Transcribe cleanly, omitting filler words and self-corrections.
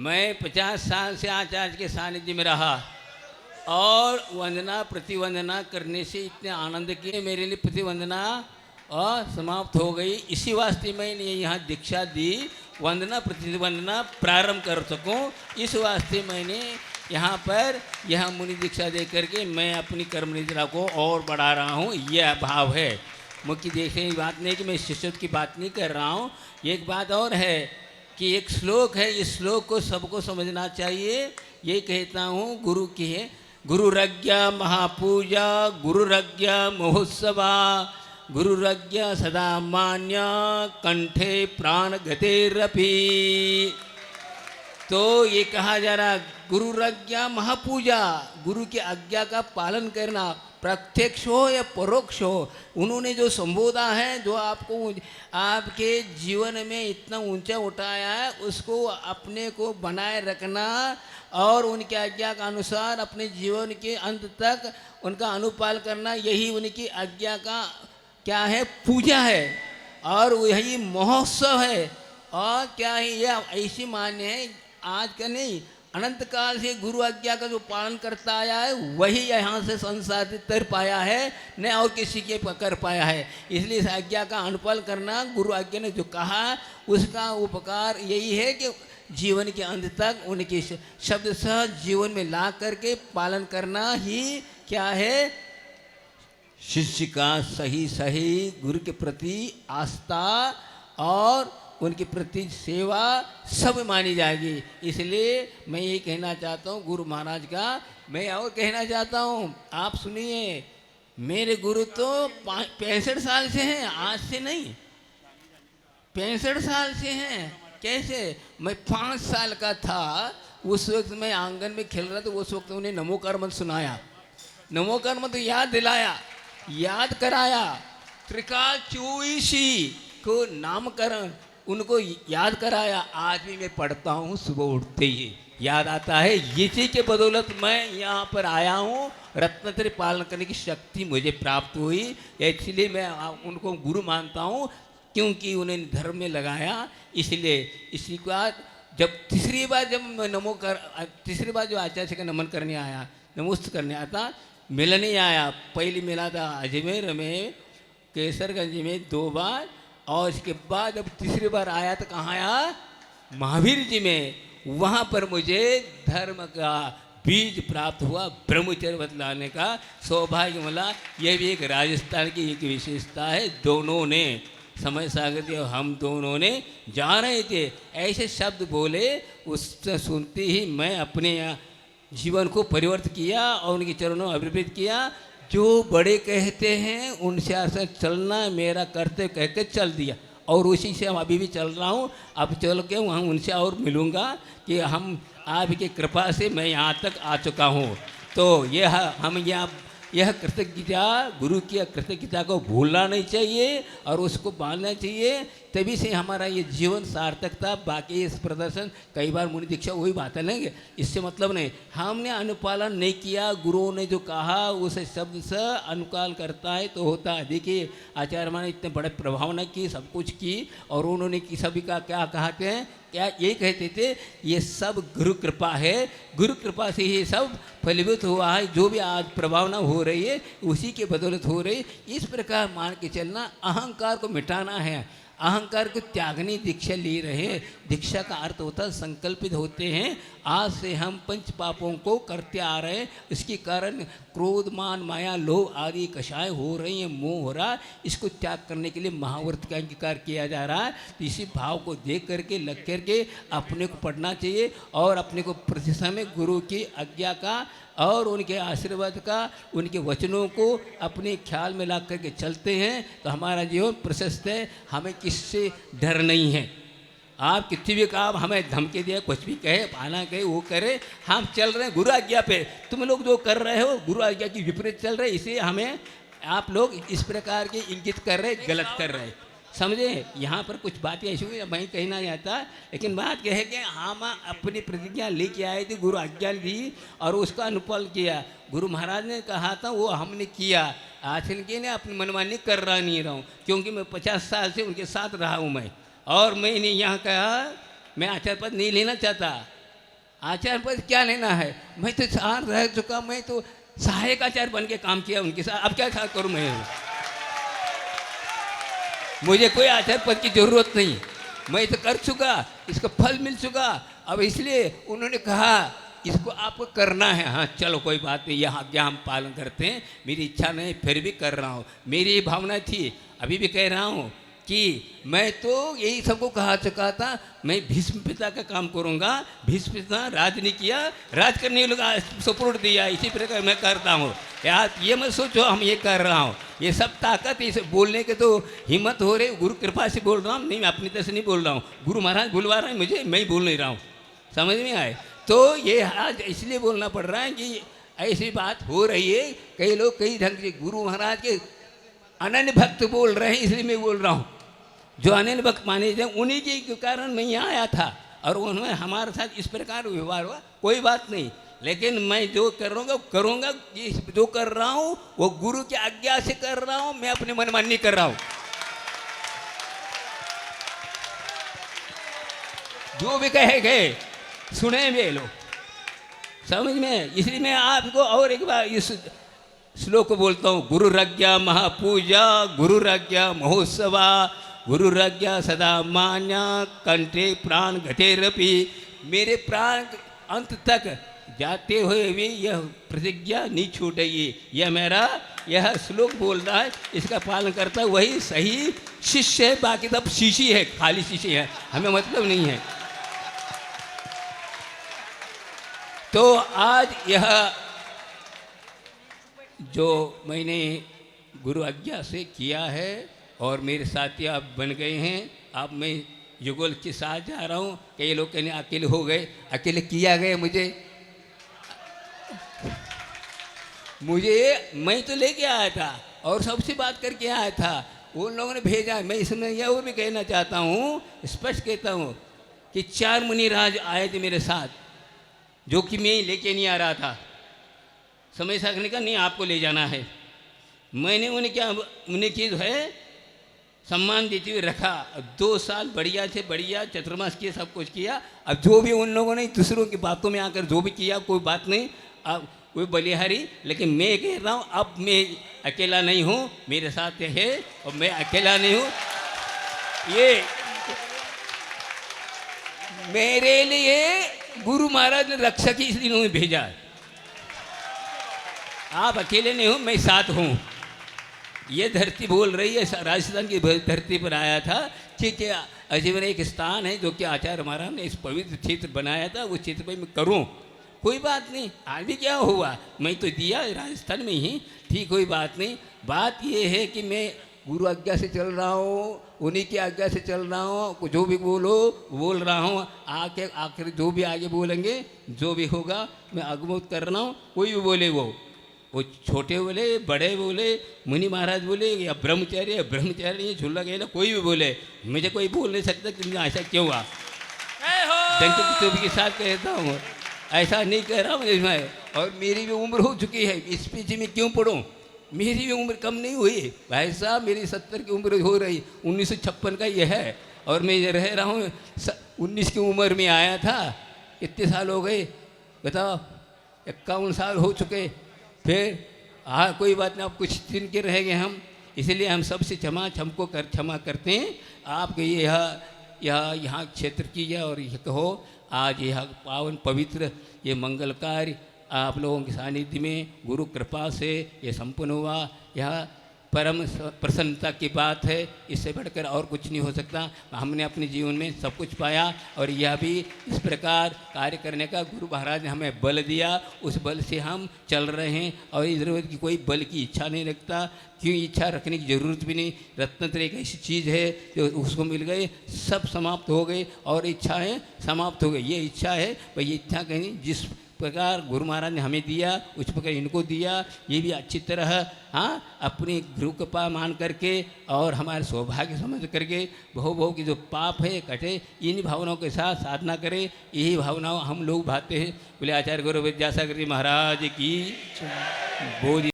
मैं 50 साल से आचार्य के सानिध्य में रहा और वंदना प्रतिवंदना करने से इतने आनंद किए, मेरे लिए प्रतिवंदना और समाप्त हो गई। इसी वास्ते मैंने यहाँ दीक्षा दी, वंदना प्रतिवंदना प्रारंभ कर सकूँ, इस वास्ते मैंने यहाँ पर यह मुनि दीक्षा दे करके मैं अपनी कर्म निद्रा को और बढ़ा रहा हूँ। यह भाव है। मुख्य देखने की बात नहीं कि मैं शिष्यत्व की बात नहीं कर रहा हूँ। एक बात और है कि एक श्लोक है, इस श्लोक को सबको समझना चाहिए। ये कहता हूँ गुरु की है, गुरुरज्ञा महापूजा गुरुरज्ञा महोत्सवा गुरुरज्ञा सदा मान्य कंठे प्राण गतेरपि। तो ये कहा जा रहा गुरुरज्ञा महापूजा, गुरु की आज्ञा का पालन करना, प्रत्यक्ष हो या परोक्ष हो, उन्होंने जो संबोधा है, जो आपको आपके जीवन में इतना ऊंचा उठाया है, उसको अपने को बनाए रखना और उनकी आज्ञा का अनुसार अपने जीवन के अंत तक उनका अनुपालन करना, यही उनकी आज्ञा का क्या है, पूजा है और यही महोत्सव है। और क्या है, यह ऐसी मान्य है आज का नहीं, अनंत काल से गुरु आज्ञा का जो पालन करता आया है वही यहाँ से संसाधित कर पाया है, न और किसी के कर पाया है। इसलिए इस आज्ञा का अनुपालन करना, गुरु आज्ञा ने जो कहा उसका उपकार यही है कि जीवन के अंत तक उनके शब्द सह जीवन में ला करके पालन करना ही क्या है, शिष्य का सही सही गुरु के प्रति आस्था और उनके प्रति सेवा सब मानी जाएगी। इसलिए मैं ये कहना चाहता हूँ गुरु महाराज का, मैं और कहना चाहता हूँ, आप सुनिए, मेरे गुरु तो 65 साल से हैं, आज से नहीं, 65 साल से हैं। कैसे, मैं 5 साल का था, उस वक्त मैं आंगन में खेल रहा था, उस वक्त उन्हें नमो कर्म सुनाया, नमो कर्म तो याद दिलाया, याद कराया, त्रिकाल चौईसी को नामकरण उनको याद कराया। आज भी मैं पढ़ता हूँ, सुबह उठते ही याद आता है। इसी के बदौलत मैं यहाँ पर आया हूँ, रत्नत्रय पालन करने की शक्ति मुझे प्राप्त हुई। इसलिए मैं उनको गुरु मानता हूँ, क्योंकि उन्हें धर्म में लगाया। इसलिए इसी के बाद जब तीसरी बार जब मैं तीसरी बार जो आचार्य का नमन करने आया, नमोस्त करने आता, मिलने आया। पहले मिला था अजमेर में, केसरगंज में 2 बार, और इसके बाद अब तीसरी बार आया तो कहाँ आया, महावीर जी में। वहाँ पर मुझे धर्म का बीज प्राप्त हुआ, ब्रह्मचर्य बतलाने का सौभाग्य मिला। यह भी एक राजस्थान की एक विशेषता है। दोनों ने, समय सागर जी और हम दोनों ने जा रहे थे, ऐसे शब्द बोले, उससे सुनते ही मैं अपने जीवन को परिवर्तित किया और उनके चरणों में अभिवृत किया। जो बड़े कहते हैं उनसे ऐसा चलना मेरा कर्तव्य कह के चल दिया, और उसी से अभी भी चल रहा हूँ। अब चल के वहाँ उनसे और मिलूँगा कि हम आपकी कृपा से मैं यहाँ तक आ चुका हूँ। तो यह हम यह कृतज्ञता, गुरु की कृतज्ञता को भूलना नहीं चाहिए और उसको पालना चाहिए, तभी से हमारा ये जीवन सार्थकता। बाकी इस प्रदर्शन कई बार मुनि दीक्षा वही बात है लेंगे, इससे मतलब नहीं, हमने अनुपालन नहीं किया, गुरुओं ने जो कहा उसे शब्द से अनुपालन करता है तो होता है। देखिए आचार्य ने इतने बड़े प्रभाव न की, सब कुछ की, और उन्होंने की सभी का क्या कहते हैं, क्या ये कहते थे, ये सब गुरु कृपा है, गुरु कृपा से ही सब फलीभूत हुआ है। जो भी आज प्रभावना हो रही है उसी के बदौलत हो रही। इस प्रकार मान के चलना, अहंकार को मिटाना है, अहंकार को त्यागनी दीक्षा ले रहे हैं। दीक्षा का अर्थ होता है संकल्पित होते हैं, आज से हम पंच पापों को करते आ रहे हैं, इसके कारण क्रोध मान माया लोभ आदि कषाय हो रही हैं, मोह हो रहा है, इसको त्याग करने के लिए महाव्रत का अंगीकार किया जा रहा है। तो इसी भाव को देख करके लग करके अपने को पढ़ना चाहिए और अपने को प्रति समय गुरु की आज्ञा का और उनके आशीर्वाद का, उनके वचनों को अपने ख्याल में ला करके चलते हैं तो हमारा जीवन प्रशस्त है। हमें किससे डर नहीं है। आप कितनी भी कहा हमें धमकी दिया, कुछ भी कहे, भाना कहे, वो करे, हम चल रहे हैं गुरु आज्ञा पे। तुम लोग जो कर रहे हो गुरु आज्ञा की विपरीत चल रहे, इसे हमें आप लोग इस प्रकार के इंगित कर रहे, गलत कर रहे, समझे। यहाँ पर कुछ बातें ऐसी हुई, मैं कहना चाहता, लेकिन बात यह है कि हम अपनी प्रतिज्ञा लेके आए थे, गुरु आज्ञा दी और उसका अनुपालन किया। गुरु महाराज ने कहा था वो हमने किया, आज इनके ने अपनी मनमानी कर रहा नहीं रहा हूँ, क्योंकि मैं 50 साल से उनके साथ रहा हूँ मैं, और मैंने यहाँ कहा मैं आचार्य पद नहीं लेना चाहता, आचार्य पद क्या लेना है, मैं तो सार रह चुका, मैं तो सहायक आचार्य बन के काम किया उनके साथ, अब क्या करूँ मैं, मुझे कोई आचार्य पद की जरूरत नहीं, मैं तो कर चुका, इसका फल मिल चुका। अब इसलिए उन्होंने कहा इसको आपको करना है। हाँ चलो कोई बात नहीं, यह आज्ञा हम पालन करते हैं, मेरी इच्छा नहीं फिर भी कर रहा हूँ। मेरी ये भावना थी, अभी भी कह रहा हूँ कि मैं तो यही सबको कहा चुका था, मैं भीष्म पिता का काम करूँगा। भीष्म पिता राज नहीं किया, राज करने लगा सपोर्ट दिया, इसी प्रकार मैं करता हूँ। यार ये मत सोचो हम ये कर रहा हूँ, ये सब ताकत इसे बोलने के तो हिम्मत हो रही, गुरु कृपा से बोल रहा हूँ, नहीं मैं अपनी तरफ से नहीं बोल रहा हूँ, गुरु महाराज बुलवा रहे हैं मुझे, मैं ही बोल नहीं रहा हूँ। समझ में आए? तो ये आज इसलिए बोलना पड़ रहा है कि ऐसी बात हो रही है, कई लोग कई ढंग से गुरु महाराज के अनन्य भक्त बोल रहे हैं, इसलिए मैं बोल रहा हूँ। जो अनन्य भक्त माने जाए उन्हीं के कारण मैं यहाँ आया था और उन्होंने हमारे साथ इस प्रकार व्यवहार हुआ, कोई बात नहीं। लेकिन मैं जो करूँगा जो कर रहा हूँ वो गुरु की आज्ञा से कर रहा हूँ, मैं अपने मनमानी नहीं कर रहा हूँ। जो भी कहे गए सुने वे लोग, समझ में। इसलिए मैं आपको और एक बार इस श्लोक को बोलता हूँ, गुरुरज्ञा महापूजा गुरुरज्ञा महोत्सवा गुरुरज्ञा सदा मान्या कंठे प्राण घटेरपि। मेरे प्राण अंत तक जाते हुए भी यह प्रतिज्ञा नहीं छूटेगी। यह मेरा यह श्लोक बोल रहा है, इसका पालन करता वही सही शिष्य है, बाकी सब शीशी है, खाली शीशी है, हमें मतलब नहीं है। तो आज यह जो मैंने गुरु आज्ञा से किया है और मेरे साथी आप बन गए हैं, अब मैं युगल के साथ जा रहा हूँ। कई लोग कहने अकेले हो गए, अकेले किया गया मुझे मैं तो लेके आया था और सबसे बात करके आया था, उन लोगों ने भेजा। मैं इसमें यह वो भी कहना चाहता हूँ, स्पष्ट कहता हूँ कि 4 मुनिराज आए थे मेरे साथ, जो कि मैं लेके नहीं आ रहा था। समय सकने का नहीं, आपको ले जाना है। मैंने उन्हें जो है सम्मान देते हुए रखा। 2 साल बढ़िया से बढ़िया चतुर्मास किया, सब कुछ किया। अब जो भी उन लोगों ने दूसरों की बातों में आकर जो भी किया कोई बात नहीं, अब कोई बलिहारी। लेकिन मैं कह रहा हूँ अब मैं अकेला नहीं हूँ, मेरे साथ है और मैं अकेला नहीं हूँ। ये मेरे लिए गुरु महाराज ने रक्षक ही इसलिए उन्होंने भेजा। आप अकेले नहीं हो, मैं साथ हूँ। ये धरती बोल रही है, राजस्थान की धरती पर आया था। ठीक है, अजीवन एक स्थान है जो कि आचार्य महाराज ने इस पवित्र क्षेत्र बनाया था, उस क्षेत्र पर मैं करूँ, कोई बात नहीं। आज भी क्या हुआ, मैं तो दिया राजस्थान में ही, ठीक, कोई बात नहीं। बात ये है कि मैं गुरु आज्ञा से चल रहा हूँ, उन्हीं की आज्ञा से चल रहा हूँ। जो भी बोल रहा हूँ, आखिर जो भी आगे बोलेंगे, जो भी होगा मैं अगमोत कर रहा हूँ। कोई भी बोले, वो छोटे बोले, बड़े बोले, मुनि महाराज बोले या ब्रह्मचारी झूला गया ना, कोई भी बोले, मुझे कोई बोल नहीं सकता कि ऐसा क्यों हुआ। डंके की चोट के साथ कहता हूँ, ऐसा नहीं कह रहा हूँ मैं। और मेरी भी उम्र हो चुकी है, इस पीछे में क्यों पढ़ूँ, मेरी भी उम्र कम नहीं हुई भाई साहब। मेरी 70 की उम्र हो रही, 1956 का ये है और मैं रह रहा हूँ 19 की उम्र में आया था। कितने साल हो गए बताओ, 51 साल हो चुके। फिर हाँ कोई बात नहीं, अब कुछ दिन के रह गए हम, इसलिए हम सबसे क्षमा करते हैं। आपके यहाँ क्षेत्र की है और यह कहो आज यह पावन पवित्र ये मंगल कार्य आप लोगों के सानिध्य में गुरु कृपा से ये संपन्न हुआ। यह परम प्रसन्नता की बात है, इससे बढ़कर और कुछ नहीं हो सकता। हमने अपने जीवन में सब कुछ पाया और यह भी इस प्रकार कार्य करने का गुरु महाराज ने हमें बल दिया, उस बल से हम चल रहे हैं। और इधर की कोई बल की इच्छा नहीं रखता, क्यों इच्छा रखने की ज़रूरत भी नहीं। रत्नत्रय एक ऐसी चीज़ है जो उसको मिल गए, सब समाप्त हो गए और इच्छाएँ समाप्त हो गई। ये इच्छा है भाई, ये इच्छा कहीं जिस प्रकार गुरु महाराज ने हमें दिया उस प्रकार इनको दिया। ये भी अच्छी तरह अपनी गुरु कृपा मान करके और हमारे सौभाग्य समझ करके बहु की जो पाप है कटे, इन भावनाओं के साथ साधना करें। यही भावनाओं हम लोग भाते हैं। बोले आचार्य गुरु विद्यासागर जी महाराज की बोल।